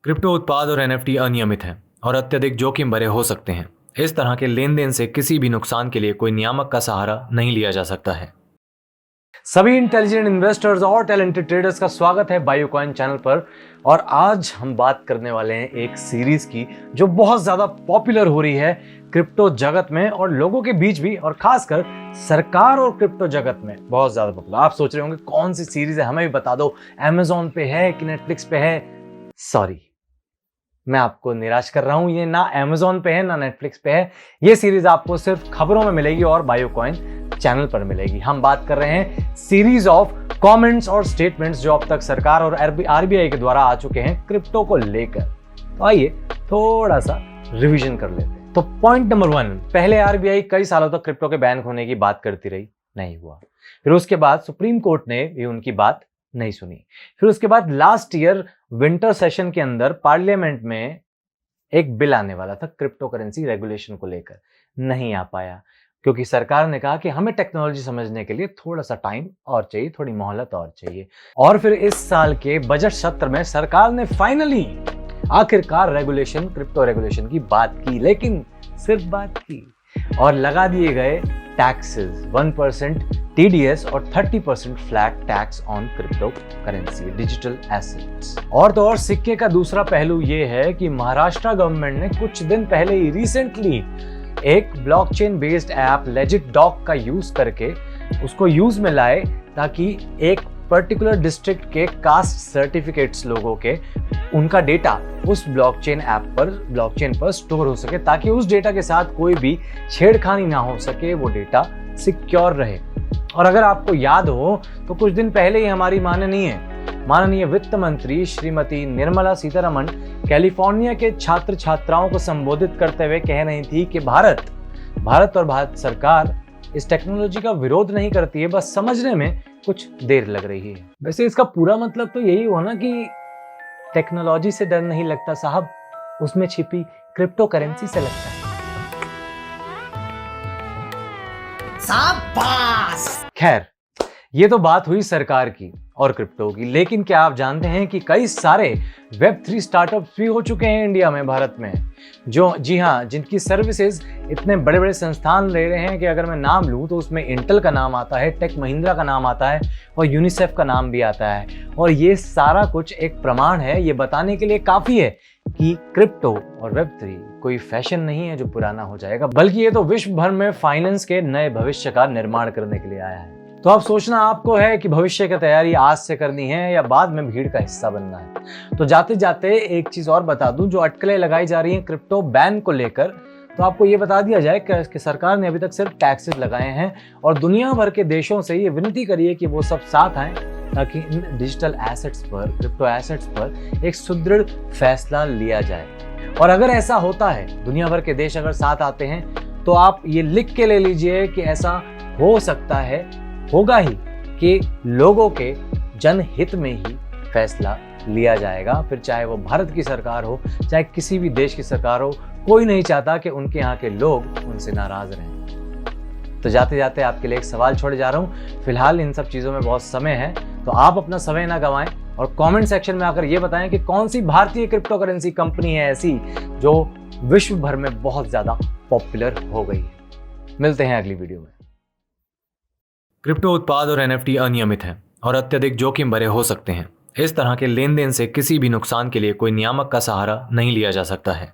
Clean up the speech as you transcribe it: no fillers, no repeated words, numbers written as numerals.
Crypto उत्पाद और NFT अनियमित हैं और अत्यधिक जोखिम भरे हो सकते हैं। इस तरह के लेन देन से किसी भी नुकसान के लिए कोई नियामक का सहारा नहीं लिया जा सकता है। सभी इंटेलिजेंट इन्वेस्टर्स और टैलेंटेड ट्रेडर्स का स्वागत है बायोकॉइन चैनल पर। और आज हम बात करने वाले हैं एक सीरीज की जो बहुत ज्यादा पॉपुलर हो रही है क्रिप्टो जगत में और लोगों के बीच भी, और खासकर सरकार और क्रिप्टो जगत में बहुत ज्यादा पॉपुलर। आप सोच रहे होंगे कौन सी सीरीज है, हमें भी बता दो, अमेजोन पे है कि नेटफ्लिक्स पे है। सॉरी, मैं आपको निराश कर रहा हूं, ये ना अमेजोन पे है ना नेटफ्लिक्स पे है। ये सीरीज आपको सिर्फ खबरों में मिलेगी और बायोकॉइन चैनल पर मिलेगी। हम बात कर रहे हैं सीरीज ऑफ कमेंट्स और स्टेटमेंट्स जो अब तक सरकार और आरबीआई के द्वारा आ चुके हैं क्रिप्टो को लेकर। तो आइए थोड़ा सा रिवीजन कर लेते हैं। तो पॉइंट नंबर 1, पहले आरबीआई कई सालों तक क्रिप्टो के बैन होने की बात करती रही, नहीं हुआ। फिर उसके बाद सुप्रीम कोर्ट ने भी उनकी बात नहीं सुनी। फिर उसके बाद लास्ट ईयर विंटर सेशन के अंदर पार्लियामेंट में एक बिल आने वाला था क्रिप्टो करेंसी रेगुलेशन को लेकर, नहीं आ पाया क्योंकि सरकार ने कहा कि हमें टेक्नोलॉजी समझने के लिए थोड़ा सा टाइम और चाहिए, थोड़ी मोहलत और चाहिए। और फिर इस साल के बजट सत्र में सरकार ने फाइनली आखिरकार क्रिप्टो रेगुलेशन की बात की, लेकिन सिर्फ बात की, और लगा दिए गए टैक्सेस 1% TDS और 30% flat tax on crypto currency digital assets. और तो और सिक्के का दूसरा पहलू ये है कि महाराष्ट्र गवर्नमेंट ने कुछ दिन पहले ही रिसेंटली एक blockchain based app legit dog का यूज करके उसको यूज में लाए ताकि एक पर्टिकुलर डिस्ट्रिक्ट के कास्ट सर्टिफिकेट्स लोगों के उनका डेटा उस ब्लॉकचेन पर स्टोर हो सके, ताकि उस डेटा के साथ कोई भी छेड़खानी ना हो सके, वो डेटा सिक्योर रहे। और अगर आपको याद हो तो कुछ दिन पहले ही हमारी माननीय वित्त मंत्री श्रीमती निर्मला सीतारमण कैलिफोर्निया के छात्र छात्राओं को संबोधित करते हुए कह रही थी कि भारत और भारत सरकार इस टेक्नोलॉजी का विरोध नहीं करती है, बस समझने में कुछ देर लग रही है। वैसे इसका पूरा मतलब तो यही हुआ ना कि टेक्नोलॉजी से डर नहीं लगता साहब, उसमें छिपी क्रिप्टो करेंसी से लगता है। खैर, ये तो बात हुई सरकार की और क्रिप्टो की, लेकिन क्या आप जानते हैं कि कई सारे Web3 स्टार्टअप्स भी हो चुके हैं इंडिया में, भारत में, जो जिनकी सर्विसेज इतने बड़े बड़े संस्थान ले रहे हैं कि अगर मैं नाम लूं तो उसमें इंटेल का नाम आता है, टेक महिंद्रा का नाम आता है और यूनिसेफ का नाम भी आता है। और ये सारा कुछ एक प्रमाण है, ये बताने के लिए काफी है कि क्रिप्टो और Web3 कोई फैशन नहीं है जो पुराना हो जाएगा, बल्कि ये तो विश्व भर में फाइनेंस के नए भविष्य का निर्माण करने के लिए आया है। तो अब सोचना आपको है कि भविष्य की तैयारी आज से करनी है या बाद में भीड़ का हिस्सा बनना है। तो जाते जाते एक चीज और बता दूं, जो अटकलें लगाई जा रही हैं क्रिप्टो बैन को लेकर, तो आपको ये बता दिया जाए कि सरकार ने अभी तक सिर्फ टैक्सेस लगाए हैं और दुनिया भर के देशों से ये विनती करिए कि वो सब साथ आएं ताकि इन डिजिटल एसेट्स पर, क्रिप्टो एसेट्स पर एक सुदृढ़ फैसला लिया जाए। और अगर ऐसा होता है, दुनिया भर के देश अगर साथ आते हैं, तो आप ये लिख के ले लीजिए कि ऐसा हो सकता है, होगा ही, कि लोगों के जनहित में ही फैसला लिया जाएगा। फिर चाहे वो भारत की सरकार हो, चाहे किसी भी देश की सरकार हो, कोई नहीं चाहता कि उनके यहाँ के लोग उनसे नाराज रहें। तो जाते जाते आपके लिए एक सवाल छोड़े जा रहा हूँ। फिलहाल इन सब चीज़ों में बहुत समय है, तो आप अपना समय ना गंवाएं और कमेंट सेक्शन में आकर ये बताएं कि कौन सी भारतीय क्रिप्टो करेंसी कंपनी है ऐसी जो विश्व भर में बहुत ज़्यादा पॉपुलर हो गई है। मिलते हैं अगली वीडियो में। क्रिप्टो उत्पाद और एनएफटी अनियमित हैं और अत्यधिक जोखिम भरे हो सकते हैं। इस तरह के लेन देन से किसी भी नुकसान के लिए कोई नियामक का सहारा नहीं लिया जा सकता है।